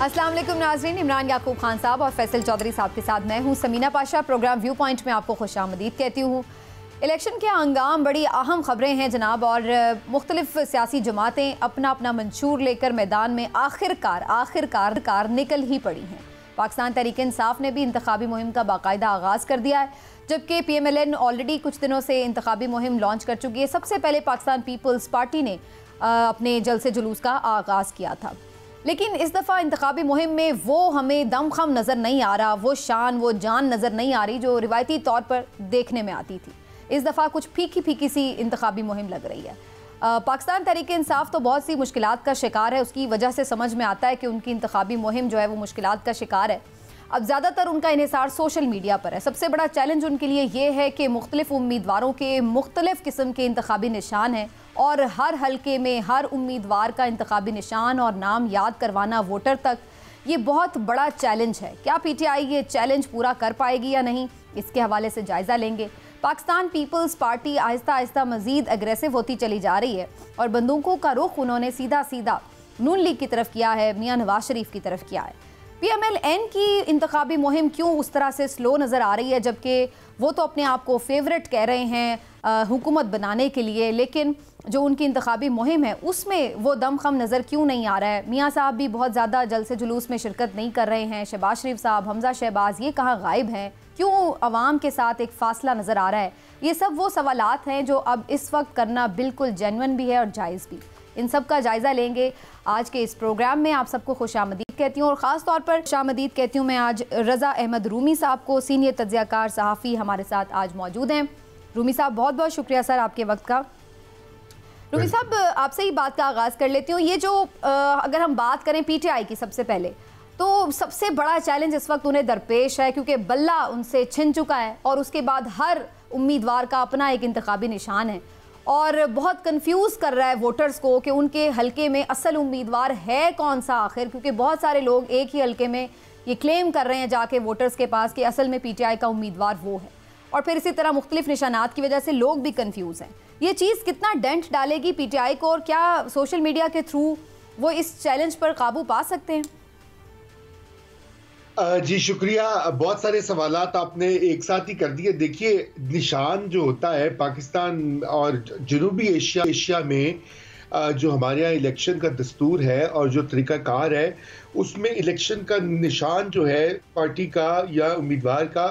अस्सलाम वालेकुम नाज़रीन, इमरान याकूब खान साहब और फैसल चौधरी साहब के साथ मैं हूं Samina Pasha. Programme view point में आपको खुशामदीद कहती हूं। इलेक्शन के हंगाम बड़ी अहम खबरें हैं जनाब, और मुख्तलिफ सियासी जमातें अपना अपना मंशूर लेकर मैदान में आखिरकार निकल ही पड़ी हैं। पाकिस्तान तहरीक इंसाफ ने भी इंतखाबी मुहिम का बाकायदा आगाज़ कर दिया है, जबकि PMLN ऑलरेडी कुछ दिनों से इंतखाबी मुहिम लॉन्च कर चुकी है। सबसे पहले पाकिस्तान पीपल्स पार्टी ने अपने जलसे जुलूस का आगाज़ किया था, लेकिन इस दफ़ा इंतखाबी मुहिम में वो हमें दमखम नज़र नहीं आ रहा, वो शान वो जान नज़र नहीं आ रही जो रिवायती तौर पर देखने में आती थी। इस दफ़ा कुछ फीकी फीकी सी इंतखाबी मुहिम लग रही है। पाकिस्तान तहरीक इंसाफ तो बहुत सी मुश्किलात का शिकार है, उसकी वजह से समझ में आता है कि उनकी इंतखाबी मुहिम जो है वो मुश्किलात का शिकार है। अब ज़्यादातर उनका इन्हिसार सोशल मीडिया पर है। सबसे बड़ा चैलेंज उनके लिए ये है कि मुख्तलिफ उम्मीदवारों के मुख्तलिफ किस्म के इंतखाबी निशान हैं, और हर हलके में हर उम्मीदवार का इंतखाबी निशान और नाम याद करवाना वोटर तक, ये बहुत बड़ा चैलेंज है। क्या PTI ये चैलेंज पूरा कर पाएगी या नहीं, इसके हवाले से जायज़ा लेंगे। पाकिस्तान पीपल्स पार्टी आहिस्ता आहिस्ता मज़ीद एग्रेसिव होती चली जा रही है, और बंदूकों का रुख उन्होंने सीधा नून लीग की तरफ किया है, मियां नवाज शरीफ की तरफ किया है। PMLN की इंतखाबी मुहिम क्यों उस तरह से स्लो नज़र आ रही है, जबकि वो तो अपने आप को फेवरेट कह रहे हैं हुकूमत बनाने के लिए, लेकिन जो उनकी इंतखाबी मुहिम है उसमें वो दमखम नज़र क्यों नहीं आ रहा है। मियाँ साहब भी बहुत ज़्यादा जलसे जुलूस में शिरकत नहीं कर रहे हैं, शहबाज शरीफ साहब, हमजा शहबाज, ये कहाँ गायब हैं, क्यों अवाम के साथ एक फ़ासला नज़र आ रहा है। ये सब वो सवालात हैं जो अब इस वक्त करना बिल्कुल जेन्युइन भी है और जायज़ भी। इन सब का जायज़ा लेंगे आज के इस प्रोग्राम में। आप सबको खुशामदीद कहती हूँ, और ख़ास तौर पर खुशामदीद कहती हूँ मैं आज रज़ा अहमद रूमी साहब को, सीनियर तज्ज़ियाकार सहाफ़ी हमारे साथ आज मौजूद हैं। रूमी साहब बहुत बहुत शुक्रिया सर आपके वक्त का। रूमी साहब आपसे ही बात का आगाज़ कर लेती हूँ। ये जो अगर हम बात करें PTI की सबसे पहले, तो सबसे बड़ा चैलेंज इस वक्त उन्हें दरपेश है, क्योंकि बल्ला उनसे छिन चुका है, और उसके बाद हर उम्मीदवार का अपना एक इंतखाबी निशान है, और बहुत कंफ्यूज कर रहा है वोटर्स को कि उनके हलके में असल उम्मीदवार है कौन सा आखिर, क्योंकि बहुत सारे लोग एक ही हलके में ये क्लेम कर रहे हैं जाके वोटर्स के पास कि असल में PTI का उम्मीदवार वो है, और फिर इसी तरह मुख्तलिफ निशानात की वजह से लोग भी कंफ्यूज हैं। ये चीज़ कितना डेंट डालेगी PTI को, और क्या सोशल मीडिया के थ्रू वो इस चैलेंज पर काबू पा सकते हैं? जी शुक्रिया। बहुत सारे सवालात आपने एक साथ ही कर दिए। देखिए, निशान जो होता है पाकिस्तान और जनूबी एशिया में, जो हमारे यहाँ इलेक्शन का दस्तूर है और जो तरीक़ाकार है, उसमें इलेक्शन का निशान जो है पार्टी का या उम्मीदवार का,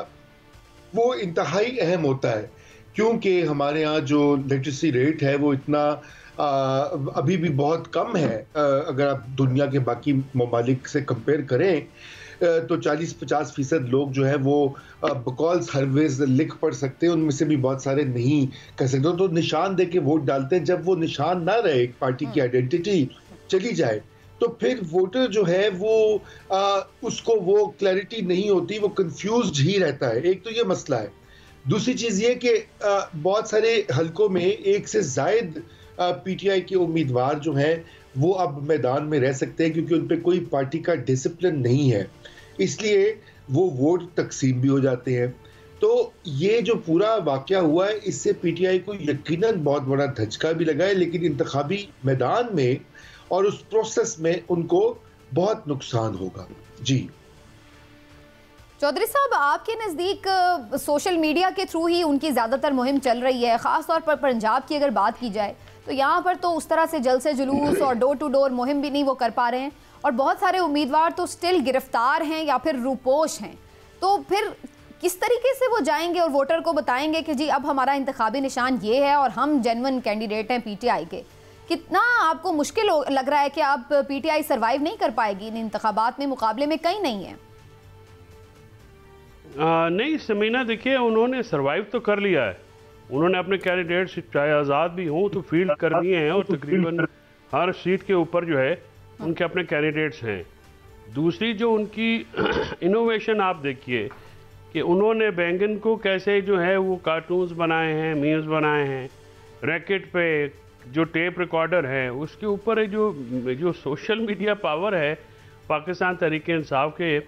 वो इंतहाई अहम होता है, क्योंकि हमारे यहाँ जो लिटरेसी रेट है वो इतना अभी भी बहुत कम है। अगर आप दुनिया के बाकी ममालिक से कंपेयर करें तो 40-50% लोग जो है वो बकौल सर्विस लिख पढ़ सकते हैं, उनमें से भी बहुत सारे नहीं कर सकते। तो निशान दे के वोट डालते हैं। जब वो निशान ना रहे, एक पार्टी की आइडेंटिटी चली जाए, तो फिर वोटर जो है वो उसको वो क्लैरिटी नहीं होती, वो कंफ्यूज्ड ही रहता है। एक तो ये मसला है। दूसरी चीज़ ये कि बहुत सारे हलकों में एक से ज़ायद PTI के उम्मीदवार जो हैं वो अब मैदान में रह सकते हैं, क्योंकि उन पर कोई पार्टी का डिसिप्लिन नहीं है, इसलिए वो वोट तकसीम भी हो जाते हैं। तो ये जो पूरा वाक़या हुआ है, इससे PTI को यकीनन बहुत बड़ा धचका भी लगा है, लेकिन इंतखाबी मैदान में और उस प्रोसेस में उनको बहुत नुकसान होगा। जी चौधरी साहब, आपके नज़दीक सोशल मीडिया के थ्रू ही उनकी ज़्यादातर मुहिम चल रही है। ख़ास तौर पर पंजाब की अगर बात की जाए तो यहाँ पर तो उस तरह से जलसे जुलूस और डोर टू डोर मुहिम भी नहीं वो कर पा रहे हैं, और बहुत सारे उम्मीदवार तो स्टिल गिरफ्तार हैं या फिर रूपोश हैं। तो फिर किस तरीके से वो जाएंगे और वोटर को बताएंगे कि जी अब हमारा इंतखाबी निशान ये है और हम जेन्युइन कैंडिडेट हैं PTI के? कितना आपको मुश्किल लग रहा है कि अब PTI सर्वाइव नहीं कर पाएगी इन इंतखाबात में, मुकाबले में कहीं नहीं है? नहीं समीना, देखिए उन्होंने सरवाइव तो कर लिया है। उन्होंने अपने कैंडिडेट्स, चाहे आज़ाद भी हों, तो फील्ड कर दिए हैं, और तकरीबन हर सीट के ऊपर जो है उनके अपने कैंडिडेट्स हैं। दूसरी जो उनकी इनोवेशन आप देखिए कि उन्होंने बैंगन को कैसे जो है वो कार्टून्स बनाए हैं, मीम्स बनाए हैं। रैकेट पे जो टेप रिकॉर्डर है उसके ऊपर जो सोशल मीडिया पावर है पाकिस्तान तहरीक इंसाफ के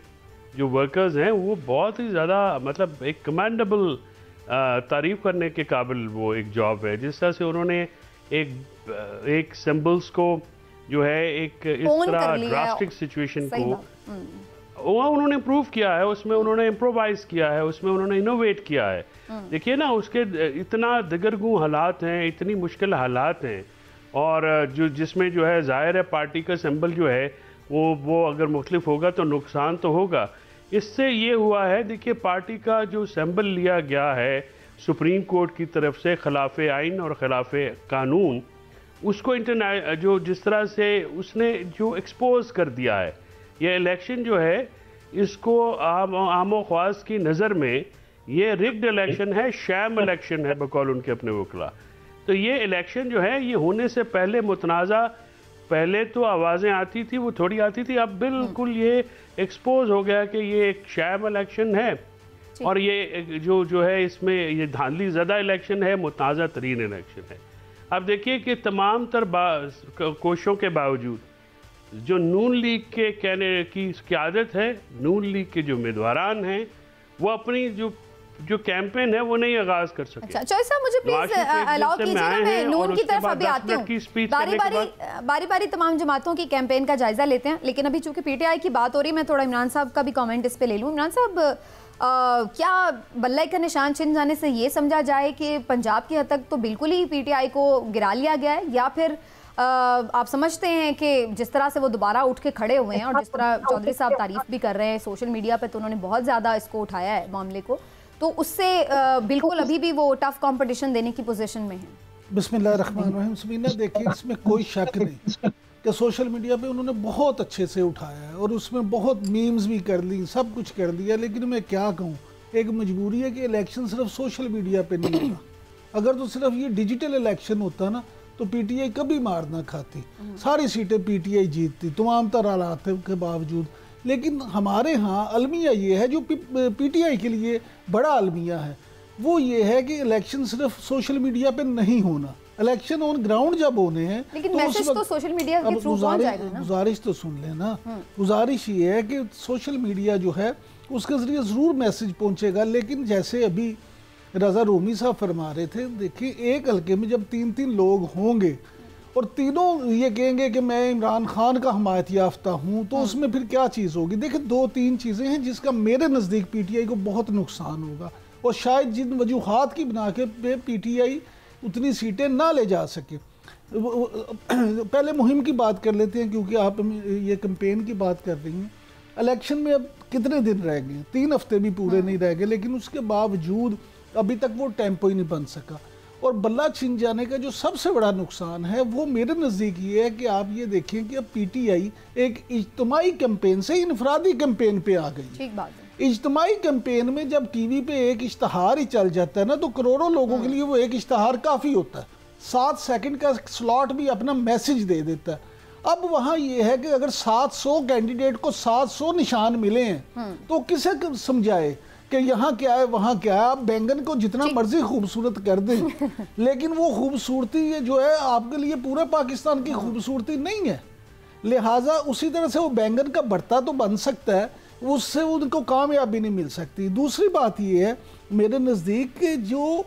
जो वर्कर्स हैं, वो बहुत ही ज़्यादा, मतलब एक कमेंडेबल, तारीफ़ करने के काबिल वो एक जॉब है। जिस तरह से उन्होंने एक सिंबल्स को जो है एक इस तरह ड्रास्टिक सिचुएशन को वहाँ उन्होंने इम्प्रूव किया है, उसमें उन्होंने इम्प्रोवाइज किया है, उसमें उन्होंने इनोवेट किया है। देखिए ना, उसके इतना दिगरगू हालात हैं, इतनी मुश्किल हालात हैं, और जो जिसमें जो है ज़ाहिर है पार्टी का सिंबल जो है वो अगर मुख्तलिफ होगा तो नुकसान तो होगा। इससे ये हुआ है, देखिए पार्टी का जो सिंबल लिया गया है सुप्रीम कोर्ट की तरफ से खिलाफ आइन और खिलाफ कानून, उसको जो जिस तरह से उसने जो एक्सपोज कर दिया है, ये इलेक्शन जो है इसको आमो ख्वास की नज़र में ये रिग्ड इलेक्शन है, शैम इलेक्शन है बकौल उनके अपने वकला। तो ये इलेक्शन जो है ये होने से पहले मुतनाज़ा, पहले तो आवाज़ें आती थी, वो थोड़ी आती थी, अब बिल्कुल ये एक्सपोज हो गया कि ये एक शैम इलेक्शन है, और ये जो है इसमें ये धांधली ज़दा इलेक्शन है, मुतनाज़ा तरीन इलेक्शन है। अब देखिए कि तमाम तर कोशिशों के बावजूद जो नून लीग के कहने की क़यादत है, नून लीग के जो उम्मीदवारान हैं, वो अपनी जो कैंपेन है वो नहीं आगाज कर सके। अच्छा चॉइस साहब, मुझे प्लीज अलाउ कीजिएगा, मैं नून की तरफ अभी आती हूँ। बारी बारी तमाम जमातों की कैंपेन का जायजा लेते हैं, लेकिन अभी चूंकि पीटीआई की बात हो रही है, मैं थोड़ा इमरान साहब का भी कमेंट इस पे ले लूँ। इमरान साहब, क्या बल्ले का निशान छिन जाने से ये समझा जाए कि पंजाब की हद तक तो बिल्कुल ही पीटीआई को गिरा लिया गया है, या फिर आप समझते हैं कि जिस तरह से वो दोबारा उठ के खड़े हुए हैं और जिस तरह चौधरी साहब तारीफ भी कर रहे हैं सोशल मीडिया पे, तो उन्होंने बहुत ज़्यादा इसको उठाया है मामले को, तो उससे बिल्कुल अभी भी वो टफ कंपटीशन देने की पोजीशन में है? बिस्मिल्लाहिर्रहमानिर्रहीम। समीना, देखिए इसमें कोई शक नहीं कि सोशल मीडिया पे उन्होंने बहुत अच्छे से उठाया है और उसमें बहुत मीम्स भी कर ली, सब कुछ कर दिया, लेकिन मैं क्या कहूँ, एक मजबूरी है कि इलेक्शन सिर्फ सोशल मीडिया पे नहीं होता। अगर तो सिर्फ ये डिजिटल इलेक्शन होता ना तो पीटीआई कभी मार ना खाती, सारी सीटें पीटीआई जीतती तमाम तरह हालात के बावजूद। लेकिन हमारे यहाँ अलमिया ये है, जो पीटीआई के लिए बड़ा अलमिया है, वो ये है कि इलेक्शन सिर्फ सोशल मीडिया पे नहीं होना, इलेक्शन ऑन ग्राउंड जब होने हैं। लेकिन तो मैसेज तो सोशल मीडिया के थ्रू पहुंच जाएगा ना। गुजारिश तो सुन लेना, गुजारिश ये है कि सोशल मीडिया जो है उसके जरिए ज़रूर मैसेज पहुंचेगा, लेकिन जैसे अभी रज़ा रूमी साहब फरमा रहे थे, देखिए एक हल्के में जब 3-3 लोग होंगे और तीनों ये कहेंगे कि मैं इमरान खान का हमायत याफ्ता हूँ, तो उसमें फिर क्या चीज़ होगी? देखिए 2-3 चीज़ें हैं जिसका मेरे नज़दीक पीटीआई को बहुत नुकसान होगा, और शायद जिन वजूहात की बना के पे पीटीआई उतनी सीटें ना ले जा सके। पहले मुहिम की बात कर लेते हैं, क्योंकि आप ये कैंपेन की बात कर रही हैं। इलेक्शन में अब कितने दिन रह गए? 3 हफ्ते भी पूरे नहीं रह गए, लेकिन उसके बावजूद अभी तक वो टेम्पो ही नहीं बन सका। और बल्ला छिन जाने का जो सबसे बड़ा नुकसान है वो मेरे नज़दीक ये है कि आप ये देखें कि अब पीटीआई एक इज्तिमाई कैंपेन से इनफरादी कैंपेन पे आ गई। ठीक बात है। इज्तिमाई कैंपेन में जब टीवी पे एक इश्तहार ही चल जाता है ना, तो करोड़ों लोगों के लिए वो एक इश्तहार काफ़ी होता है। 7 सेकंड का स्लॉट भी अपना मैसेज दे देता है। अब वहाँ ये है कि अगर 700 कैंडिडेट को 700 निशान मिले हैं तो किसे समझाए कि यहाँ क्या है वहाँ क्या है? आप बैंगन को जितना मर्जी खूबसूरत कर दें, लेकिन वो खूबसूरती ये जो है आपके लिए पूरे पाकिस्तान की खूबसूरती नहीं है। लिहाजा उसी तरह से वो बैंगन का भरता तो बन सकता है, उससे उनको कामयाबी नहीं मिल सकती। दूसरी बात ये है मेरे नज़दीक कि जो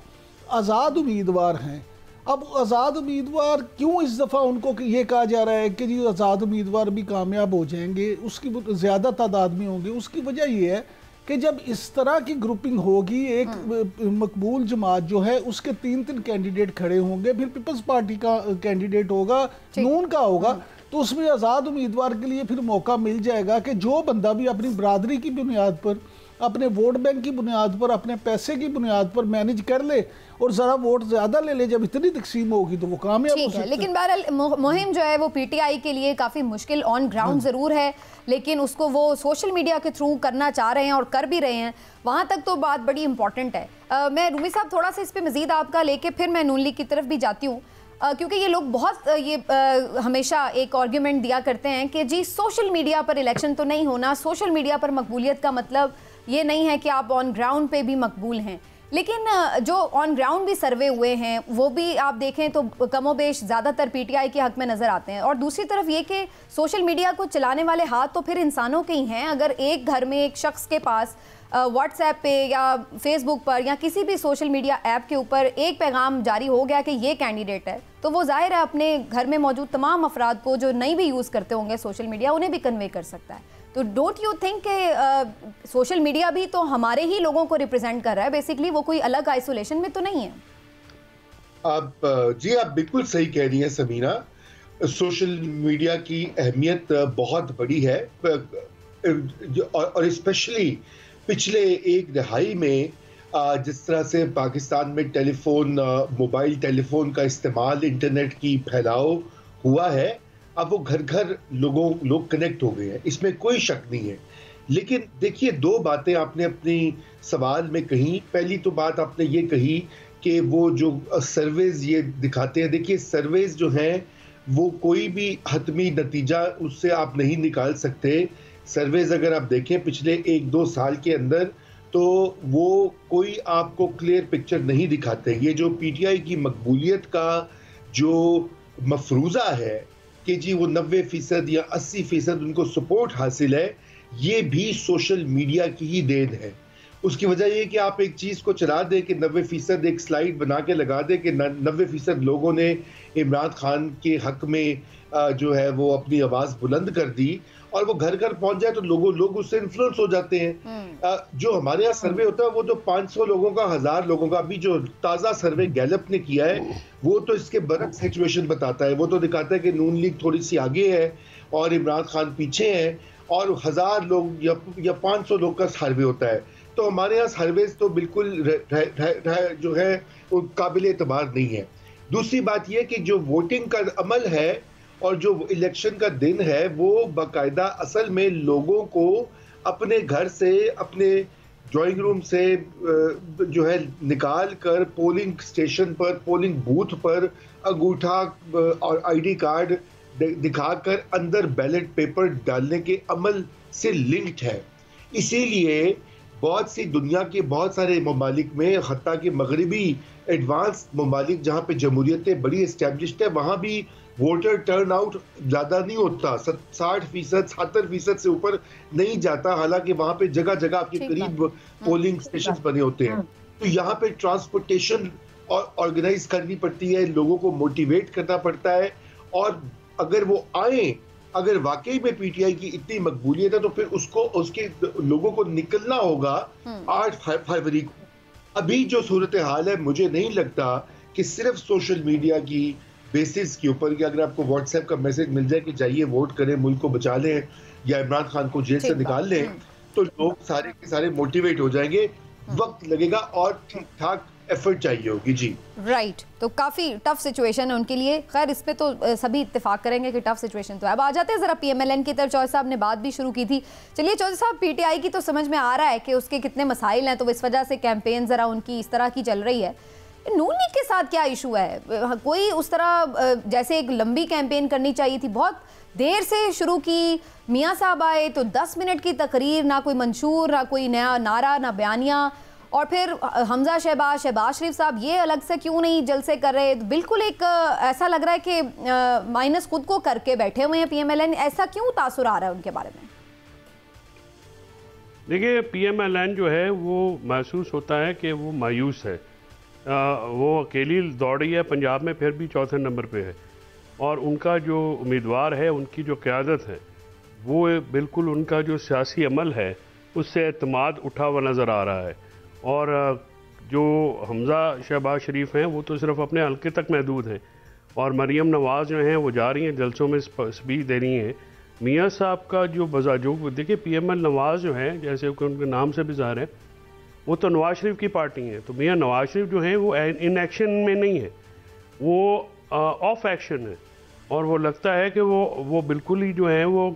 आज़ाद उम्मीदवार हैं, अब आज़ाद उम्मीदवार क्यों इस दफ़ा उनको ये कहा जा रहा है कि जी आज़ाद उम्मीदवार भी कामयाब हो जाएंगे, उसकी ज़्यादा तादाद में होंगे? उसकी वजह ये है कि जब इस तरह की ग्रुपिंग होगी, एक मकबूल जमात जो है उसके 3-3 कैंडिडेट खड़े होंगे, फिर पीपल्स पार्टी का कैंडिडेट होगा, नून का होगा, तो उसमें आज़ाद उम्मीदवार के लिए फिर मौका मिल जाएगा कि जो बंदा भी अपनी बरादरी की बुनियाद पर, अपने वोट बैंक की बुनियाद पर, अपने पैसे की बुनियाद पर मैनेज कर ले और ज़रा वोट ज़्यादा ले ले। जब इतनी तकसीम होगी तो वो कामयाब हो सकता है। लेकिन बहरहाल मुहिम जो है वो पीटीआई के लिए काफ़ी मुश्किल ऑन ग्राउंड ज़रूर है, लेकिन उसको वो सोशल मीडिया के थ्रू करना चाह रहे हैं और कर भी रहे हैं, वहाँ तक तो बात बड़ी इंपॉर्टेंट है। मैं रूमी साहब थोड़ा सा इस पर मज़ीद आपका लेके फिर मैं नून लीग की तरफ भी जाती हूँ, क्योंकि ये लोग बहुत हमेशा एक आर्ग्यूमेंट दिया करते हैं कि जी सोशल मीडिया पर इलेक्शन तो नहीं होना, सोशल मीडिया पर मकबूलियत का मतलब ये नहीं है कि आप ऑन ग्राउंड पे भी मकबूल हैं। लेकिन जो ऑन ग्राउंड भी सर्वे हुए हैं वो भी आप देखें तो कमोबेश ज़्यादातर पीटीआई के हक में नज़र आते हैं। और दूसरी तरफ ये कि सोशल मीडिया को चलाने वाले हाथ तो फिर इंसानों के ही हैं। अगर एक घर में एक शख्स के पास व्हाट्सएप पे या फेसबुक पर या किसी भी सोशल मीडिया ऐप के ऊपर एक पैगाम जारी हो गया कि ये कैंडिडेट है, तो वो जाहिर है अपने घर में मौजूद तमाम अफराद को जो नहीं भी यूज़ करते होंगे सोशल मीडिया, उन्हें भी कन्वे कर सकता है। तो डोंट यू थिंक कि सोशल मीडिया भी तो हमारे ही लोगों को रिप्रेजेंट कर रहा है बेसिकली, वो कोई अलग आइसोलेशन में तो नहीं है? जी आप बिल्कुल सही कह रही हैं समीना, सोशल मीडिया की अहमियत बहुत बड़ी है और स्पेशली पिछले एक दहाई में जिस तरह से पाकिस्तान में टेलीफोन, मोबाइल टेलीफोन का इस्तेमाल, इंटरनेट की फैलाव हुआ है, अब वो घर घर लोग कनेक्ट हो गए हैं, इसमें कोई शक नहीं है। लेकिन देखिए, दो बातें आपने अपनी सवाल में कही। पहली तो बात आपने ये कही कि वो जो सर्वेज ये दिखाते हैं, देखिए सर्वेज जो हैं वो कोई भी हतमी नतीजा उससे आप नहीं निकाल सकते। सर्वेज अगर आप देखें पिछले 1-2 साल के अंदर, तो वो कोई आपको क्लियर पिक्चर नहीं दिखाते। ये जो पीटीआई की मकबूलियत का जो मफरूज़ा है कि जी वो 90% या 80% उनको सपोर्ट हासिल है, ये भी सोशल मीडिया की ही देन है। उसकी वजह ये कि आप एक चीज़ को चला दें कि 90% एक स्लाइड बना के लगा दें कि 90% लोगों ने इमरान खान के हक में जो है वो अपनी आवाज़ बुलंद कर दी, और वो घर घर पहुंच जाए तो लोग उससे इन्फ्लुएंस हो जाते हैं। जो हमारे यहाँ सर्वे होता है वो तो 500 लोगों का, 1000 लोगों का, अभी जो ताज़ा सर्वे गैलप ने किया है वो तो इसके बरक्स सिचुएशन बताता है। वो तो दिखाता है कि नून लीग थोड़ी सी आगे है और इमरान खान पीछे है, और 1000 लोग या 500 लोग का सर्वे होता है। तो हमारे यहाँ सर्वेज तो बिल्कुल जो है वो काबिल एतबार नहीं है। दूसरी बात यह कि जो वोटिंग का अमल है और जो इलेक्शन का दिन है, वो बाकायदा असल में लोगों को अपने घर से, अपने ड्राइंग रूम से जो है निकाल कर पोलिंग स्टेशन पर, पोलिंग बूथ पर अंगूठा और आईडी कार्ड दिखाकर अंदर बैलेट पेपर डालने के अमल से लिंक्ड है। इसीलिए बहुत सी दुनिया के बहुत सारे ममालिक में, हत्ता कि मगरबी एडवांस ममालिक जहाँ पे जमहूरियतें बड़ी एस्टेब्लिश्ड है, वहाँ भी वोटर टर्न आउट ज़्यादा नहीं होता, 60%, 70% से ऊपर नहीं जाता। हालांकि वहाँ पे जगह जगह आपके करीब पोलिंग स्टेशन बने होते हैं। तो यहाँ पे ट्रांसपोर्टेशन और ऑर्गेनाइज करनी पड़ती है, लोगों को मोटिवेट करना पड़ता है, और अगर वो आए, अगर वाकई में पीटीआई की इतनी मकबूलियत है तो फिर उसके लोगों को निकलना होगा 8 फरवरी को। अभी जो सूरत हाल है, मुझे नहीं लगता कि सिर्फ सोशल मीडिया की बेसिस के ऊपर, कि अगर आपको व्हाट्सएप का मैसेज मिल जाए कि जाइए वोट करें, मुल्क को बचा लें या इमरान खान को जेल से निकाल लें, तो लोग सारे के सारे मोटिवेट हो जाएंगे। वक्त लगेगा और ठीक ठाक एफर्ट चाहिए होगी। जी राइट, तो काफ़ी टफ सिचुएशन है उनके लिए। खैर इस पे तो सभी इत्तेफाक करेंगे कि टफ सिचुएशन तो है। अब आ जाते हैं ज़रा पीएमएलएन की तरफ। चौधरी साहब ने बात भी शुरू की थी। चलिए चौधरी साहब, पीटीआई की तो समझ में आ रहा है कि उसके कितने मसाइल हैं, तो इस वजह से कैंपेन ज़रा उनकी इस तरह की चल रही है। नून लीग के साथ क्या इशू है? कोई उस तरह जैसे एक लंबी कैंपेन करनी चाहिए थी, बहुत देर से शुरू की, मियाँ साहब आए तो 10 मिनट की तकरीर, ना कोई मंशूर, ना कोई नया नारा, ना बयानिया, और फिर हमजा शहबाज शरीफ साहब ये अलग से क्यों नहीं जलसे कर रहे? बिल्कुल एक ऐसा लग रहा है कि माइनस खुद को करके बैठे हुए हैं पीएमएलएन। ऐसा क्यों तासुर आ रहा है उनके बारे में? देखिए, पीएमएलएन जो है वो महसूस होता है कि वो मायूस है। वो अकेली दौड़ी है पंजाब में, फिर भी चौथे नंबर पे है, और उनका जो उम्मीदवार है, उनकी जो क़यादत है, वो बिल्कुल उनका जो सियासी अमल है उससे एतमाद उठा हुआ नज़र आ रहा है। और जो हमजा शहबाज शरीफ हैं वो तो सिर्फ अपने हल्के तक महदूद हैं, और मरीम नवाज़ जो हैं वो जा रही हैं जलसों में स्पीच दे रही हैं। मियाँ साहब का जो बजाजो देखिए, पीएमएल नवाज़ जो हैं, जैसे कि उनके नाम से भी ज़ाहिर है, वो तो नवाज शरीफ की पार्टी है। तो मियाँ नवाज शरीफ जो हैं वो इन एक्शन में नहीं है, वो ऑफ एक्शन है, और वो लगता है कि वो बिल्कुल ही जो है वो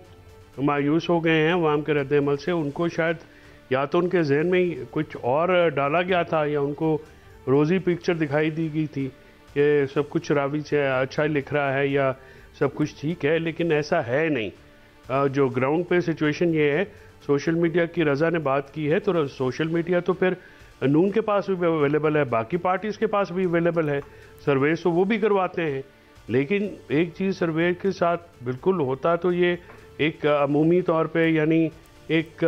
मायूस हो गए हैं अवाम के रद्द अमल से। उनको शायद या तो उनके जहन में ही कुछ और डाला गया था, या उनको रोज़ी पिक्चर दिखाई दी गई थी कि सब कुछ रावी से अच्छा लिख रहा है या सब कुछ ठीक है, लेकिन ऐसा है नहीं। जो ग्राउंड पे सिचुएशन ये है, सोशल मीडिया की रज़ा ने बात की है, तो सोशल मीडिया तो फिर नून के पास भी अवेलेबल है, बाकी पार्टीज़ के पास भी अवेलेबल है, सर्वे तो वो भी करवाते हैं। लेकिन एक चीज़ सर्वे के साथ बिल्कुल होता तो ये एक अमूमी तौर पे, यानी एक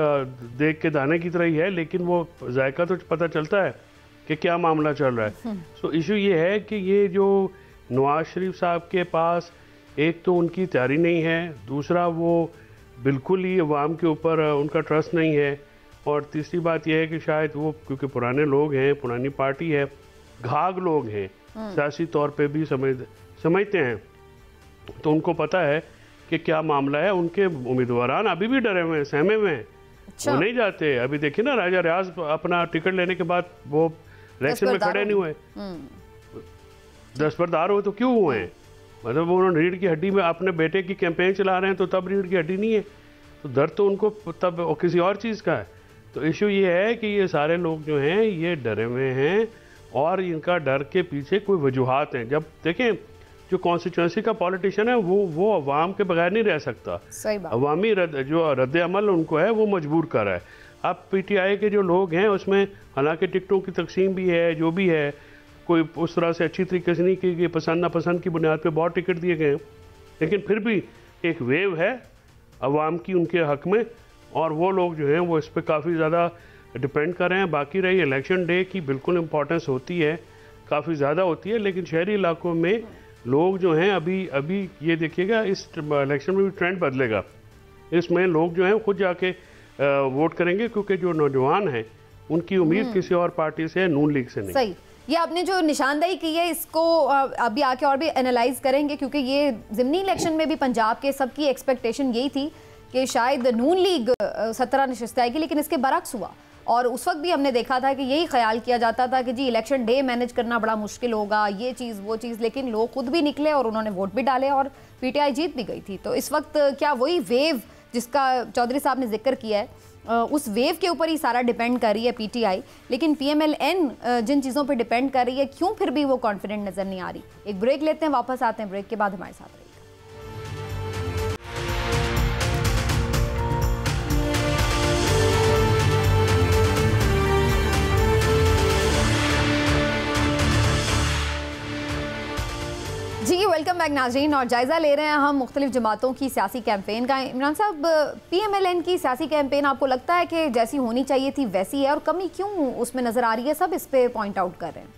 देख के दाने की तरह ही है, लेकिन वो जायका तो पता चलता है कि क्या मामला चल रहा है। सो इशू ये है कि ये जो नवाज शरीफ साहब के पास एक तो उनकी तैयारी नहीं है, दूसरा वो बिल्कुल ही अवाम के ऊपर उनका ट्रस्ट नहीं है, और तीसरी बात यह है कि शायद वो क्योंकि पुराने लोग हैं, पुरानी पार्टी है, घाघ लोग हैं, सियासी तौर पे भी समझते हैं, तो उनको पता है कि क्या मामला है। उनके उम्मीदवारान अभी भी डरे हुए हैं, सहमे हुए हैं। अच्छा। वो नहीं जाते। अभी देखिए ना, राजा रियाज अपना टिकट लेने के बाद वो इलेक्शन में खड़े नहीं हुए, दस्तबरदार हुए तो क्यों हुए हैं? मतलब उन्होंने रीढ़ की हड्डी में अपने बेटे की कैंपेन चला रहे हैं, तो तब रीढ़ की हड्डी नहीं है, तो दर्द तो उनको तब किसी और चीज़ का है। तो इशू ये है कि ये सारे लोग जो हैं ये डरे हुए हैं, और इनका डर के पीछे कोई वजूहात हैं। जब देखें, जो कॉन्स्टिट्यूंसी का पॉलिटिशियन है वो अवाम के बगैर नहीं रह सकता। सही बात। अवामी जो रद्द अमल उनको है वो मजबूर कर रहा है। अब पीटीआई के जो लोग हैं उसमें हालांकि टिकटों की तकसीम भी है, जो भी है, कोई उस तरह से अच्छी तरीके से नहीं की गई, पसंद नापसंद की बुनियाद पे बहुत टिकट दिए गए हैं, लेकिन फिर भी एक वेव है अवाम की उनके हक में, और वो लोग जो हैं वो इस पर काफ़ी ज़्यादा डिपेंड कर रहे हैं। बाकी रही इलेक्शन डे की, बिल्कुल इम्पोर्टेंस होती है, काफ़ी ज़्यादा होती है, लेकिन शहरी इलाकों में लोग जो हैं अभी ये देखिएगा, इस इलेक्शन में भी ट्रेंड बदलेगा। इसमें लोग जो हैं खुद जाके वोट करेंगे, क्योंकि जो नौजवान हैं उनकी उम्मीद किसी और पार्टी से है, नून लीग से नहीं। सही। ये आपने जो निशानदेही की है, इसको अभी आके और भी एनालाइज करेंगे, क्योंकि ये ज़िमनी इलेक्शन में भी पंजाब के सबकी एक्सपेक्टेशन यही थी कि शायद नून लीग 17 नशिस्तें आएगी, लेकिन इसके बरक्स हुआ। और उस वक्त भी हमने देखा था कि यही ख्याल किया जाता था कि जी इलेक्शन डे मैनेज करना बड़ा मुश्किल होगा, ये चीज़ वो चीज़, लेकिन लोग खुद भी निकले और उन्होंने वोट भी डाले और पीटीआई जीत भी गई थी। तो इस वक्त क्या वही वेव जिसका चौधरी साहब ने जिक्र किया है, उस वेव के ऊपर ही सारा डिपेंड कर रही है पीटीआई, लेकिन पीएमएलएन जिन चीज़ों पे डिपेंड कर रही है, क्यों फिर भी वो कॉन्फिडेंट नज़र नहीं आ रही? एक ब्रेक लेते हैं, वापस आते हैं, ब्रेक के बाद हमारे साथ रहिए। जी वेलकम बैक नाजरीन, और जायज़ा ले रहे हैं हम मुख्तलिफ जमातों की सियासी कैंपेन का। इमरान साहब, पीएमएलएन की सियासी कैंपेन आपको लगता है कि जैसी होनी चाहिए थी वैसी है, और कमी क्यों उसमें नज़र आ रही है? सब इस पे पॉइंट आउट कर रहे हैं।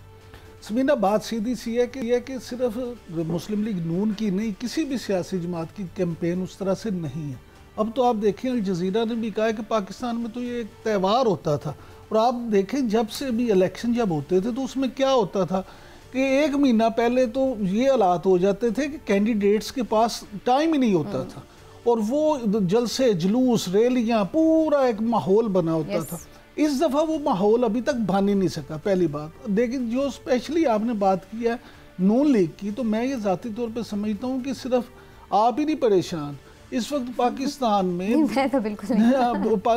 समीना, बात सीधी सी है कि सिर्फ मुस्लिम लीग नून की नहीं, किसी भी सियासी जमात की कैंपेन उस तरह से नहीं है। अब तो आप देखें, अल जज़ीरा ने भी कहा है कि पाकिस्तान में तो ये एक त्यौहार होता था, और आप देखें जब से भी इलेक्शन जब होते थे तो उसमें क्या होता था कि एक महीना पहले तो ये हालात हो जाते थे कि कैंडिडेट्स के पास टाइम ही नहीं होता था, और वो जलसे, जुलूस, रैलियां, पूरा एक माहौल बना होता था। इस दफ़ा वो माहौल अभी तक बन ही नहीं सका, पहली बात। लेकिन जो स्पेशली आपने बात की है नून लीग की, तो मैं ये ज़ाती तौर पे समझता हूँ कि सिर्फ आप ही नहीं परेशान, इस वक्त पाकिस्तान में मैं तो बिल्कुल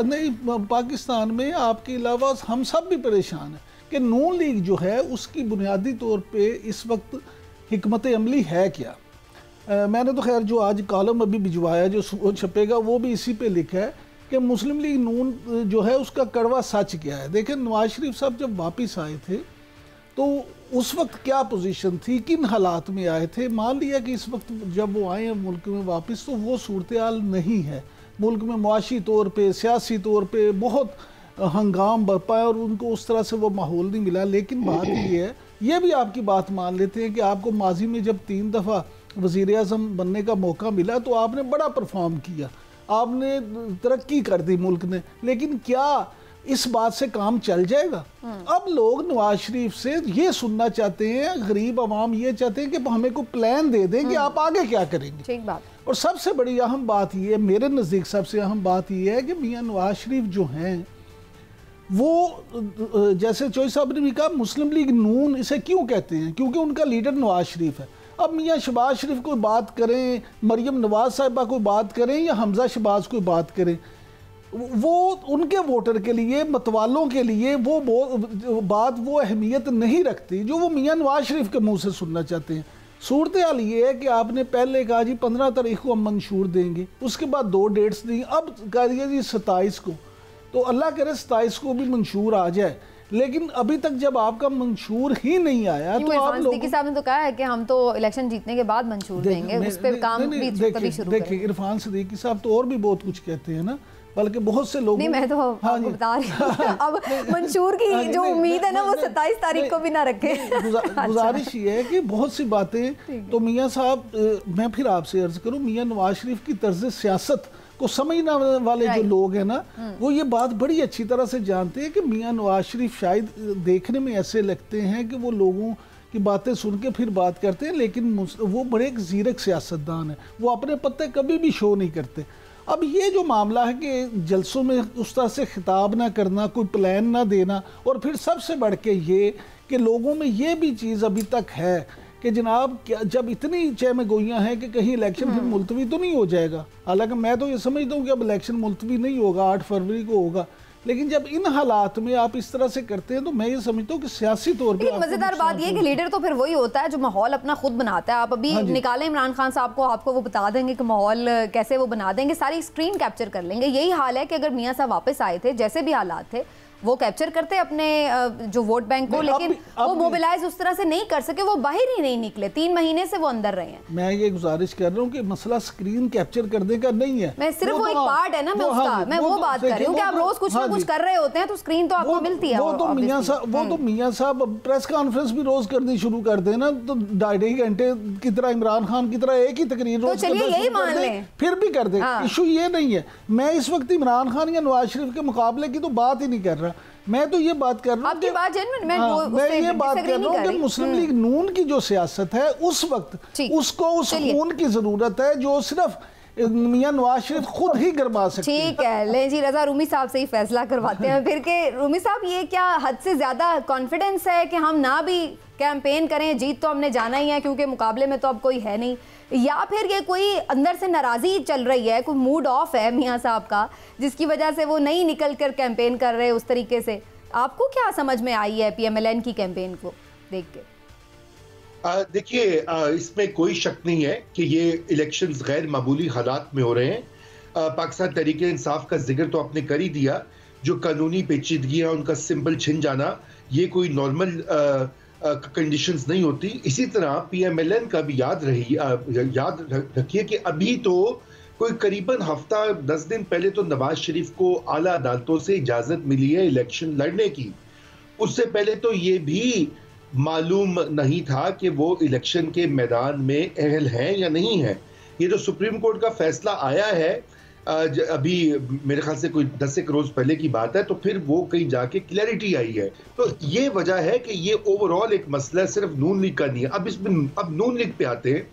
नहीं, पाकिस्तान में आपके अलावा हम सब भी परेशान हैं कि नून लीग जो है उसकी बुनियादी तौर पे इस वक्त हिकमत अमली है क्या। मैंने तो खैर जो आज कॉलम अभी भिजवाया, जो छपेगा, वो भी इसी पे लिखा है कि मुस्लिम लीग नून जो है उसका कड़वा सच क्या है। देखें, नवाज शरीफ साहब जब वापस आए थे तो उस वक्त क्या पोजीशन थी, किन हालात में आए थे। मान लिया कि इस वक्त जब वो आए हैं मुल्क में वापस, तो वो सूरत हाल नहीं है। मुल्क में मुआशी तौर पे, सियासी तौर पे बहुत हंगाम बरपा है, और उनको उस तरह से वो माहौल नहीं मिला। लेकिन बात ये है, ये भी आपकी बात मान लेते हैं कि आपको माजी में जब 3 दफ़ा वज़ीर आज़म बनने का मौका मिला तो आपने बड़ा परफॉर्म किया, आपने तरक्की कर दी मुल्क ने। लेकिन क्या इस बात से काम चल जाएगा? अब लोग नवाज शरीफ से ये सुनना चाहते हैं, गरीब आवाम ये चाहते हैं कि हमें कोई प्लान दे दें कि आप आगे क्या करेंगे। ठीक बात। और सबसे बड़ी अहम बात ये है, मेरे नज़दीक सबसे अहम बात ये है कि मियाँ नवाज शरीफ जो हैं वो, जैसे चौधरी साहब ने भी कहा, मुस्लिम लीग नून इसे क्यों कहते हैं? क्योंकि उनका लीडर नवाज शरीफ है। अब मियाँ शहबाज शरीफ कोई बात करें, मरियम नवाज साहिबा कोई बात करें, या हमजा शहबाज कोई बात करें, वो उनके वोटर के लिए, मतवालों के लिए वो बात वो अहमियत नहीं रखती जो वो मियाँ नवाज शरीफ के मुंह से सुनना चाहते हैं। सूरत हाल ये है कि आपने पहले कहा जी 15 तारीख को हम मंशूर देंगे, उसके बाद 2 डेट्स दी, अब कह दिया जी 27 को। तो अल्लाह करे 27 को भी मंशूर आ जाए, लेकिन अभी तक जब आपका मंशूर ही नहीं आया तो आप लोग सिद्दीकी साहब ने तो कहा है कि हम तो इलेक्शन जीतने के बाद मंशूर देंगे, उस पे काम भी तभी शुरू करेंगे। देखिए इरफान सिद्दीकी साहब तो और भी बहुत कुछ कहते हैं ना, बल्कि बहुत से लोग नहीं, मैं तो आपको बता रही हूँ अब मंशूर की जो उम्मीद है ना वो 27 तारीख को भी ना रखे। गुजारिश ये है कि बहुत सी बातें तो मियाँ साहब, मैं फिर आपसे अर्ज करूँ, मियाँ नवाज शरीफ की तर्ज सियासत को समझने वाले जो लोग हैं ना, वो ये बात बड़ी अच्छी तरह से जानते हैं कि मियाँ नवाज शरीफ शायद देखने में ऐसे लगते हैं कि वो लोगों की बातें सुन के फिर बात करते हैं, लेकिन वो बड़े एक ज़ीरक सियासतदान है, वो अपने पत्ते कभी भी शो नहीं करते। अब ये जो मामला है कि जलसों में उस तरह से खिताब ना करना, कोई प्लान ना देना, और फिर सबसे बढ़ के ये कि लोगों में ये भी चीज़ अभी तक है कि जनाब जब इतनी चहम गोइयाँ हैं कि कहीं इलेक्शन फिर मुलतवी तो नहीं हो जाएगा। हालांकि मैं तो ये समझता हूँ कि अब इलेक्शन मुलतवी नहीं होगा, 8 फरवरी को होगा, लेकिन जब इन हालात में आप इस तरह से करते हैं तो मैं ये समझता हूँ कि सियासी तौर पर मजेदार बात ये कि लीडर तो फिर वही होता है जो माहौल अपना खुद बनाता है। आप अभी निकालें इमरान खान साहब को, आपको वो बता देंगे कि माहौल कैसे वो बना देंगे, सारी स्क्रीन कैप्चर कर लेंगे। यही हाल है कि अगर मियाँ साहब वापस आए थे, जैसे भी हालात थे वो कैप्चर करते अपने जो वोट बैंक को, लेकिन वो मोबिलाइज उस तरह से नहीं कर सके, वो बाहर ही नहीं निकले, 3 महीने से वो अंदर रहे हैं। मैं ये गुजारिश कर रहा हूँ कि मसला स्क्रीन कैप्चर करने का नहीं है, मैं सिर्फ वो एक पार्ट है ना, मैं उसका मैं वो बात कर रही हूँ कि आप रोज कुछ ना कुछ कर रहे होते हैं तो स्क्रीन तो आपको मिलती है। वो तो मियाँ साहब प्रेस कॉन्फ्रेंस भी रोज करनी शुरू कर देना, तो 2.5 घंटे की तरह इमरान खान की तरह एक ही तकरीर रोज, चलिए यही मान लें, फिर भी कर दे। इशू ये नहीं है, मैं इस वक्त इमरान खान या नवाज शरीफ के मुकाबले की तो बात ही नहीं कर रहा, मैं तो ये बात कर रहा हूँ, आपकी बात जेन्युइन, मैं ये बात कर रहा हूँ कि मुस्लिम लीग नून की जो सियासत है उस वक्त उसको उस खून की जरूरत है जो सिर्फ मियां नवाज शरीफ खुद ही करवा सकते हैं। ठीक है, ले जी, रजा रूमी साहब से ही फैसला करवाते हैं फिर के। रूमी साहब, ये क्या हद से ज्यादा कॉन्फिडेंस है कि हम ना भी कैंपेन करें, जीत तो हमने जाना ही है क्योंकि मुकाबले में तो अब कोई है नहीं, या फिर ये कोई अंदर से नाराज़ी चल रही है, कोई मूड ऑफ है मियाँ साहब का जिसकी वजह से वो नहीं निकल कर कैंपेन कर रहे उस तरीके से? आपको क्या समझ में आई है पीएमएलएन की कैंपेन को देख के? देखिए, इसमें कोई शक नहीं है कि ये इलेक्शंस गैर मामूली हालात में हो रहे हैं। पाकिस्तान तहरीक इंसाफ का जिक्र तो आपने कर ही दिया, जो कानूनी पेचीदगियाँ उनका सिंपल छिन जाना, ये कोई नॉर्मल कंडीशंस नहीं होती। इसी तरह पीएमएलएन का भी याद रखिए कि अभी तो कोई करीबन हफ्ता 10 दिन पहले तो नवाज शरीफ को आला अदालतों से इजाजत मिली है इलेक्शन लड़ने की। उससे पहले तो ये भी मालूम नहीं था कि वो इलेक्शन के मैदान में अहल हैं या नहीं है। ये जो सुप्रीम कोर्ट का फैसला आया है अभी मेरे ख्याल से कोई 10 एक रोज पहले की बात है, तो फिर वो कहीं जाके क्लैरिटी आई है। तो ये वजह है कि ये ओवरऑल एक मसला सिर्फ नून लीग का नहीं है। अब नून लीग पे आते हैं।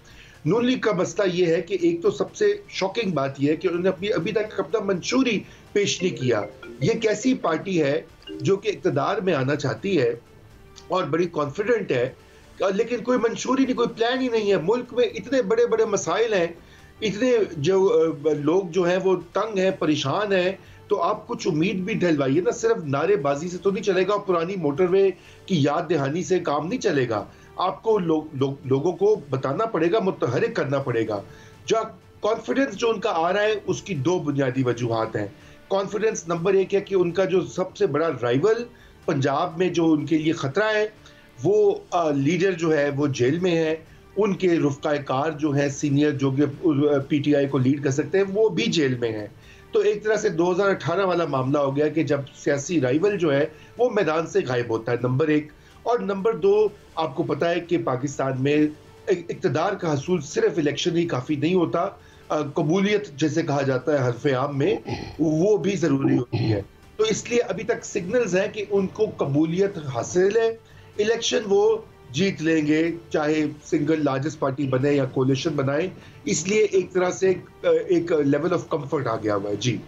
नून लीग का मसला ये है कि एक तो सबसे शॉकिंग बात यह है कि उन्होंने अभी तक अपना मंशूरी पेश नहीं किया। ये कैसी पार्टी है जो कि इक़्तिदार में आना चाहती है और बड़ी कॉन्फिडेंट है, लेकिन कोई मंशूरी नहीं, कोई प्लान ही नहीं है। मुल्क में इतने बड़े बड़े मसाइल हैं, इतने जो लोग जो हैं वो तंग हैं, परेशान हैं, तो आप कुछ उम्मीद भी दिलवाइए ना। सिर्फ नारेबाजी से तो नहीं चलेगा, पुरानी मोटरवे की याद दहानी से काम नहीं चलेगा। आपको लोगों को बताना पड़ेगा, मुतहरिक करना पड़ेगा। जो कॉन्फिडेंस जो उनका आ रहा है उसकी 2 बुनियादी वजूहात हैं। कॉन्फिडेंस नंबर 1 है कि उनका जो सबसे बड़ा राइवल पंजाब में जो उनके लिए खतरा है वो लीडर जो है वो जेल में है, उनके रुफ़क़ाए-कार जो है सीनियर जो कि पीटीआई को लीड कर सकते हैं वो भी जेल में है। तो एक तरह से 2018 वाला मामला हो गया कि जब सियासी राइवल जो है वो मैदान से गायब होता है, नंबर 1। और नंबर 2, आपको पता है कि पाकिस्तान में इक़्तिदार का हसूल सिर्फ इलेक्शन ही काफ़ी नहीं होता, कबूलियत जैसे कहा जाता है हरफ़े आम में, वो भी ज़रूरी होती है। तो इसलिए अभी तक सिग्नल्स हैं कि उनको कबूलियत हासिल है, इलेक्शन वो जीत लेंगे, चाहे सिंगल लार्जेस्ट पार्टी बने या कोलिशन बनाए। इसलिए एक तरह से एक लेवल ऑफ कंफर्ट आ गया हुआ है। जी,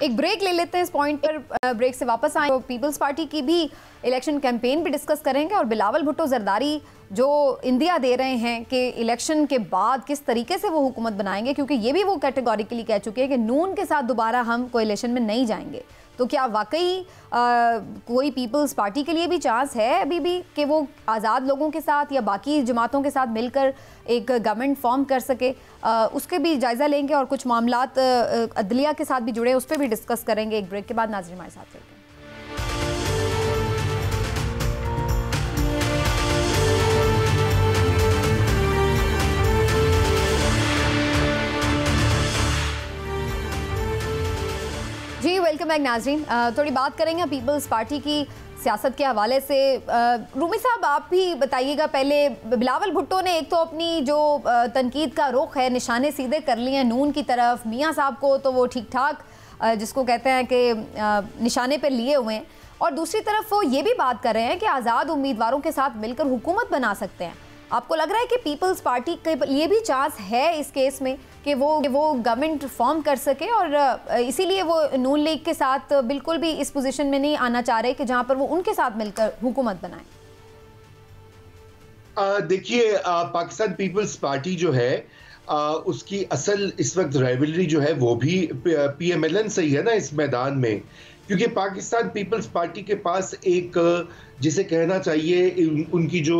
एक ब्रेक ले लेते हैं इस पॉइंट पर। ब्रेक से वापस आए तो पीपल्स पार्टी की भी इलेक्शन कैंपेन भी डिस्कस करेंगे और बिलावल भुट्टो जरदारी जो इंदिया दे रहे हैं कि इलेक्शन के बाद किस तरीके से वो हुकूमत बनाएंगे, क्योंकि ये भी वो कैटेगोरिकली कह चुके हैं कि नून के साथ दोबारा हम कोalition में नहीं जाएंगे। तो क्या वाकई कोई पीपल्स पार्टी के लिए भी चांस है अभी भी कि वो आज़ाद लोगों के साथ या बाकी जमातों के साथ मिलकर एक गवर्नमेंट फॉर्म कर सके? उसके भी जायज़ा लेंगे और कुछ मामलात अदलिया के साथ भी जुड़े उस पर भी डिस्कस करेंगे। एक ब्रेक के बाद नाज़रीन हमारे साथ रहते हैं। जी वेलकम बैक नाजरीन। थोड़ी बात करेंगे पीपल्स पार्टी की सियासत के हवाले से। रूमी साहब आप भी बताइएगा, पहले बिलावल भुट्टो ने एक तो अपनी जो तनकीद का रुख है निशाने सीधे कर लिए हैं नून की तरफ, मियाँ साहब को तो वो ठीक ठाक जिसको कहते हैं कि निशाने पर लिए हुए हैं, और दूसरी तरफ वो ये भी बात कर रहे हैं कि आज़ाद उम्मीदवारों के साथ मिलकर हुकूमत बना सकते हैं। आपको लग रहा है कि पीपल्स पार्टी के लिए भी चांस है इस केस में कि वो गवर्नमेंट फॉर्म कर सके, और इसीलिए वो नून लीग के साथ बिल्कुल भी इस पोजीशन में नहीं आना चाह रहे कि जहां पर वो उनके साथ मिलकर हुकूमत बनाए? देखिए, पाकिस्तान पीपल्स पार्टी जो है उसकी असल इस वक्त राइवलरी जो है वो भी PMLN से ही है ना इस मैदान में, क्योंकि पाकिस्तान पीपल्स पार्टी के पास एक जिसे कहना चाहिए उनकी जो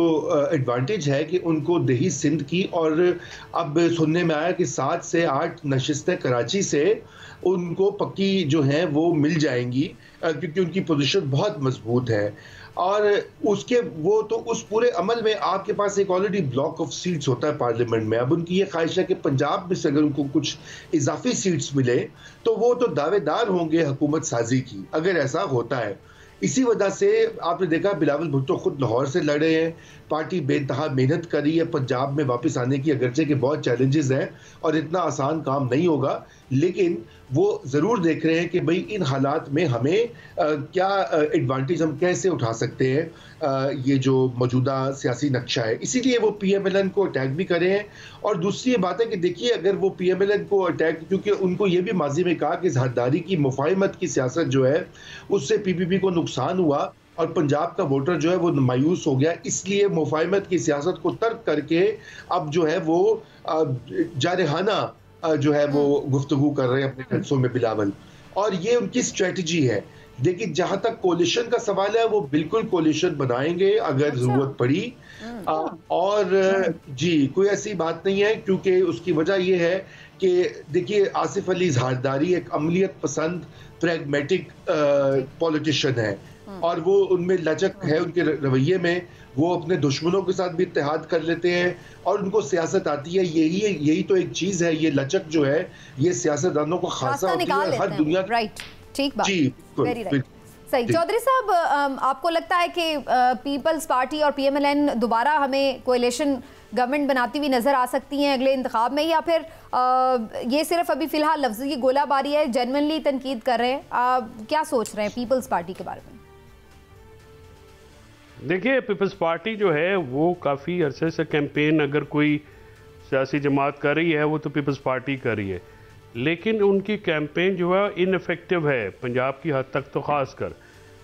एडवांटेज है कि उनको दही सिंध की, और अब सुनने में आया कि 7 से 8 नशिस्तें कराची से उनको पक्की जो हैं वो मिल जाएंगी, क्योंकि उनकी पोजीशन बहुत मजबूत है। और उसके वो तो उस पूरे अमल में आपके पास एक ऑलरेडी ब्लॉक ऑफ सीट्स होता है पार्लियामेंट में। अब उनकी ये ख्वाहिश है कि पंजाब में से अगर उनको कुछ इजाफी सीट्स मिले तो वो तो दावेदार होंगे हुकूमत साजी की, अगर ऐसा होता है। इसी वजह से आपने देखा बिलावल भुट्टो खुद लाहौर से लड़े हैं, पार्टी बेइंतहा मेहनत करी है पंजाब में वापस आने की, अगरचे के बहुत चैलेंजेस हैं और इतना आसान काम नहीं होगा, लेकिन वो ज़रूर देख रहे हैं कि भाई इन हालात में हमें क्या एडवांटेज हम कैसे उठा सकते हैं ये जो मौजूदा सियासी नक्शा है। इसीलिए वो PMLN को अटैक भी करे हैं। और दूसरी ये बात है कि देखिए, अगर वो PMLN को अटैक, क्योंकि उनको ये भी माजी में कहा कि जरदारी की मुफाहिमत की सियासत जो है उससे PPP को नुकसान हुआ और पंजाब का वोटर जो है वो मायूस हो गया, इसलिए मुफाहिमत की सियासत को तर्क करके अब जो है वो जारहाना जो है वो गुफ्तगू कर रहे हैं अपने जलसों में बिलावल, और ये उनकी स्ट्रेटजी है। लेकिन जहां तक कोलिशन का सवाल है वो बिल्कुल कोलिशन बनाएंगे अगर जरूरत पड़ी, और जी कोई ऐसी बात नहीं है, क्योंकि उसकी वजह ये है कि देखिए आसिफ अली जरदारी एक अमलियत पसंद प्रैग्मेटिक पॉलिटिशियन है, और वो उनमें लचक है उनके रवैये में, वो अपने दुश्मनों के साथ भी इत्तेहाद कर लेते हैं और उनको सियासत आती है। यही तो एक चीज है, ये लचक जो है ये सियासतदानों को खासा होती है हर दुनिया। राइट, ठीक बात, जी वेरी राइट, सही। चौधरी साहब, आपको लगता है कि पीपल्स पार्टी और PMLN दोबारा हमें कोएलिशन गवर्नमेंट बनाती हुई नजर आ सकती हैं अगले इंतखाब में, या फिर ये सिर्फ अभी फिलहाल लफ्ज़ी की गोलाबारी है, जेन्युइनली तनकीद कर रहे हैं? क्या सोच रहे हैं पीपल्स पार्टी के बारे में? देखिए, पीपल्स पार्टी जो है वो काफ़ी अरसे से कैंपेन अगर कोई सियासी जमात कर रही है वो तो पीपल्स पार्टी कर रही है, लेकिन उनकी कैंपेन जो है इनफेक्टिव है पंजाब की हद तक। तो ख़ासकर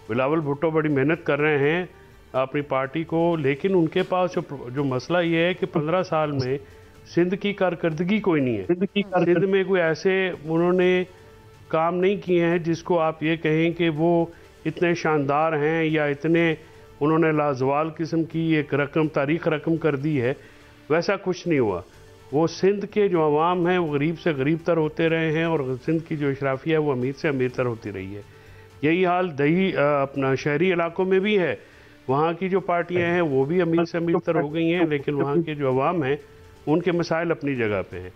बिलावल भुट्टो बड़ी मेहनत कर रहे हैं अपनी पार्टी को, लेकिन उनके पास जो मसला ये है कि 15 साल में सिंध की कारकर्दगी कोई नहीं है। सिंध में कोई ऐसे उन्होंने काम नहीं किए हैं जिसको आप ये कहें कि वो इतने शानदार हैं या इतने उन्होंने लाजवाल किस्म की एक तारीख रकम कर दी है, वैसा कुछ नहीं हुआ। वो सिंध के जो अवाम हैं वो गरीब से गरीब तर होते रहे हैं, और सिंध की जो इशराफिया है वो अमीर से अमीर तर होती रही है। यही हाल अपना शहरी इलाकों में भी है, वहाँ की जो पार्टियाँ हैं वो भी अमीर से अमीर तर हो गई हैं, लेकिन वहाँ के जो अवाम हैं उनके मसाइल अपनी जगह पे हैं।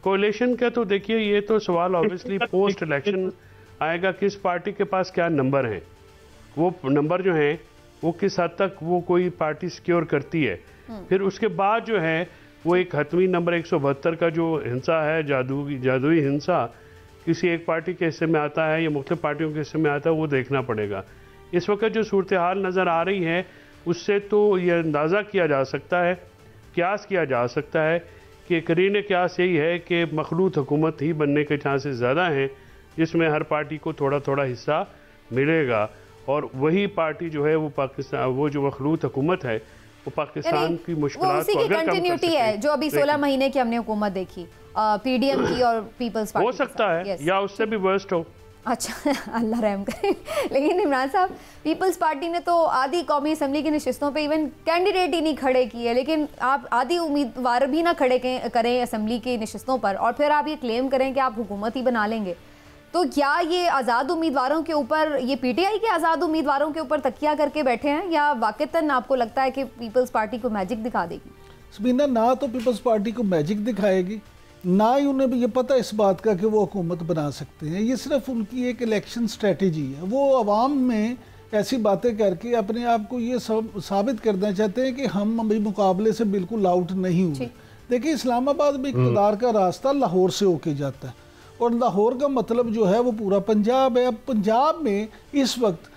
कोalition का तो देखिए ये तो सवाल ऑब्वियसली पोस्ट इलेक्शन आएगा, किस पार्टी के पास क्या नंबर हैं, वो नंबर जो हैं वो किस हद तक वो कोई पार्टी सिक्योर करती है। फिर उसके बाद जो है वो एक हतमी नंबर 172 का जो हिंसा है, जादुई हिंसा किसी एक पार्टी के हिस्से में आता है या मुख्तलिफ पार्टियों के हिस्से में आता है, वो देखना पड़ेगा। इस वक्त जो सूरत हाल नज़र आ रही है उससे तो ये अंदाज़ा किया जा सकता है, क्यास किया जा सकता है कि करीने क्यास यही है कि मखलूत हुकूमत ही बनने के चांसेस ज़्यादा हैं, जिसमें हर पार्टी को थोड़ा थोड़ा हिस्सा मिलेगा, और वही पार्टी जो है वो पाकिस्तान, वो जो मखलूत हुकूमत है वो पाकिस्तान की मुश्किलात को अगर कम कर सके, है जो अभी 16 महीने की हमने हुकूमत देखी PDM की और पीपल्स पार्टी हो सकता है या उससे भी वर्स्ट हो। अच्छा, अल्लाह रहम करे। लेकिन इमरान साहब, पीपल्स पार्टी ने तो आधी कौमी असम्बली की नशिस्तों पे इवन कैंडिडेट ही नहीं खड़े किए, लेकिन आप आधी उम्मीदवार भी ना खड़े करें असम्बली की नशिस्तों पर, और फिर आप ये क्लेम करें कि आप हुकूमत ही बना लेंगे, तो क्या ये आज़ाद उम्मीदवारों के ऊपर, ये PTI के आज़ाद उम्मीदवारों के ऊपर तकिया करके बैठे हैं, या वाकईतन आपको लगता है कि पीपल्स पार्टी को मैजिक दिखा देगी? समीना, ना तो पीपल्स पार्टी को मैजिक दिखाएगी, ना ही उन्हें भी ये पता इस बात का कि वो हुकूमत बना सकते हैं। ये सिर्फ उनकी एक इलेक्शन स्ट्रेटजी है। वो अवाम में ऐसी बातें करके अपने आप को ये साबित करना चाहते हैं कि हम अभी मुकाबले से बिल्कुल आउट नहीं हुए। देखिए, इस्लामाबाद में इक़्तिदार का रास्ता लाहौर से होके जाता है और लाहौर का मतलब जो है वो पूरा पंजाब है। अब पंजाब में इस वक्त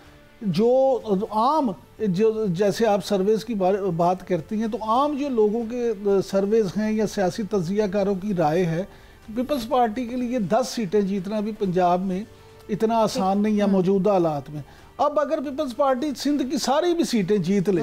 जो आम जो जैसे आप सर्वेस की बात करती हैं, तो आम जो लोगों के सर्वेस हैं या सियासी तज्ज़ियाकारों की राय है, पीपल्स पार्टी के लिए 10 सीटें जीतना भी पंजाब में इतना आसान नहीं है मौजूदा हालात में। अब अगर पीपल्स पार्टी सिंध की सारी भी सीटें जीत ले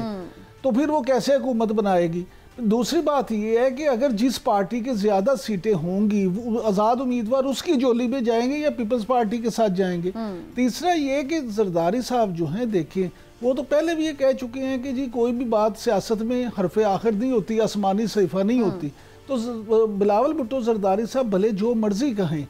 तो फिर वो कैसे हुकूमत बनाएगी। दूसरी बात ये है कि अगर जिस पार्टी के ज़्यादा सीटें होंगी वो आज़ाद उम्मीदवार उसकी जोली में जाएंगे या पीपल्स पार्टी के साथ जाएंगे। तीसरा ये कि जरदारी साहब जो हैं, देखिए वो तो पहले भी ये कह चुके हैं कि जी कोई भी बात सियासत में हरफ आखिर नहीं होती, आसमानी सहीफा नहीं होती। तो बिलावल भुट्टो जरदारी साहब भले जो मर्जी कहें,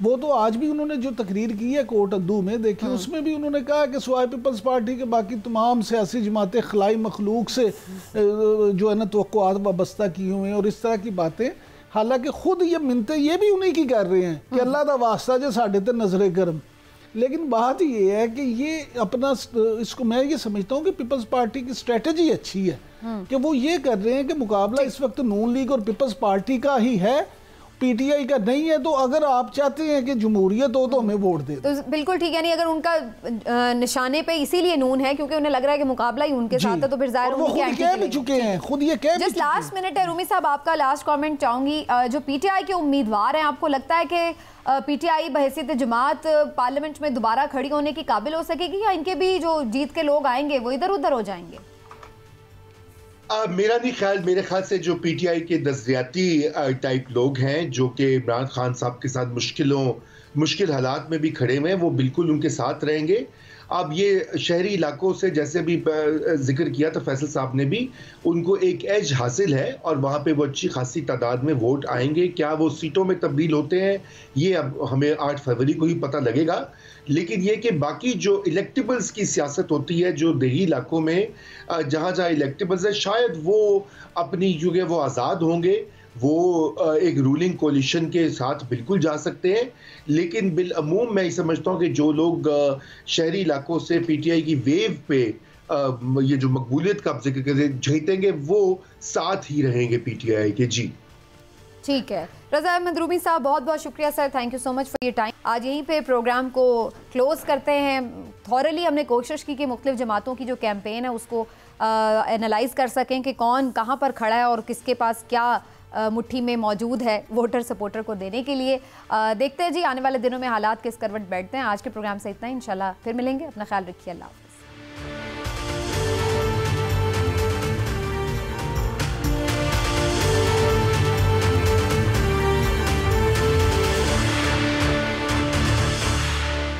वो तो आज भी उन्होंने जो तकरीर की है कोर्ट अद्दू में, देखिए उसमें भी उन्होंने कहा कि स्वाय पीपल्स पार्टी के बाकी तमाम सियासी जमातें खलाई मखलूक से जो है ना तवक्कुआत वाबस्ता किए हुए हैं और इस तरह की बातें। हालांकि खुद ये मिन्नतें ये भी उन्हीं की कर रहे हैं कि अल्लाह दा वास्ता जो साढ़े ते नजरे करम। लेकिन बात ये है कि ये अपना इसको मैं ये समझता हूँ कि पीपल्स पार्टी की स्ट्रेटजी अच्छी है कि वो ये कर रहे हैं कि मुकाबला इस वक्त नून लीग और पीपल्स पार्टी का ही है, पीटीआई का नहीं है। तो अगर आप चाहते हैं कि जमहूरियत हो तो हमें वोट दे तो बिल्कुल ठीक है। नहीं, अगर उनका निशाने पे इसीलिए नून है क्योंकि उन्हें लग रहा है कि मुकाबला ही उनके साथ है, तो फिर जाहिर वो खुद कह भी चुके हैं, खुद ये कह भी जस्ट लास्ट मिनट है रूमी साहब, आपका लास्ट कमेंट चाहूंगी। जो पीटीआई के उम्मीदवार हैं, आपको लगता है कि पीटीआई बहैसियत जमात पार्लियामेंट में दोबारा खड़ी होने की काबिल हो सकेगी या इनके भी जो जीत के लोग आएंगे वो इधर उधर हो जाएंगे? मेरा नहीं ख्याल, मेरे ख्याल से जो पीटीआई के नजरियाती टाइप लोग हैं जो कि इमरान खान साहब के साथ मुश्किल हालात में भी खड़े हुए हैं, वो बिल्कुल उनके साथ रहेंगे। अब ये शहरी इलाकों से जैसे भी जिक्र किया तो फैसल साहब ने भी, उनको एक एज हासिल है और वहाँ पे वो अच्छी खासी तादाद में वोट आएंगे। क्या वो सीटों में तब्दील होते हैं ये अब हमें 8 फरवरी को ही पता लगेगा। लेकिन ये कि बाकी जो इलेक्टेबल्स की सियासत होती है जो देही इलाकों में जहाँ जहाँ इलेक्टेबल्स है, शायद वो अपनी क्योंकि वो आज़ाद होंगे, वो एक रूलिंग कोलिशन के साथ बिल्कुल जा सकते हैं। लेकिन बिलअमूम मैं समझता हूँ कि जो लोग शहरी इलाकों से पीटीआई की वेव पे ये जो मकबूलियत का जिक्र जीतेंगे वो साथ ही रहेंगे पीटीआई के। जी ठीक है। रज़ा अहमद रूमी साहब, बहुत बहुत शुक्रिया sir, thank you so much for your time. आज यहीं पे प्रोग्राम को क्लोज करते हैं। थॉरली हमने कोशिश की कि मुख्तलिफ जमातों की जो कैंपेन है उसको एनालाइज कर सकें कि कौन कहाँ पर खड़ा है और किसके पास क्या मुट्ठी में मौजूद है वोटर सपोर्टर को देने के लिए। देखते हैं जी आने वाले दिनों में हालात किस करवट बैठते हैं। आज के प्रोग्राम से इतना ही, इंशाल्लाह फिर मिलेंगे। अपना ख्याल रखिए, अल्लाह।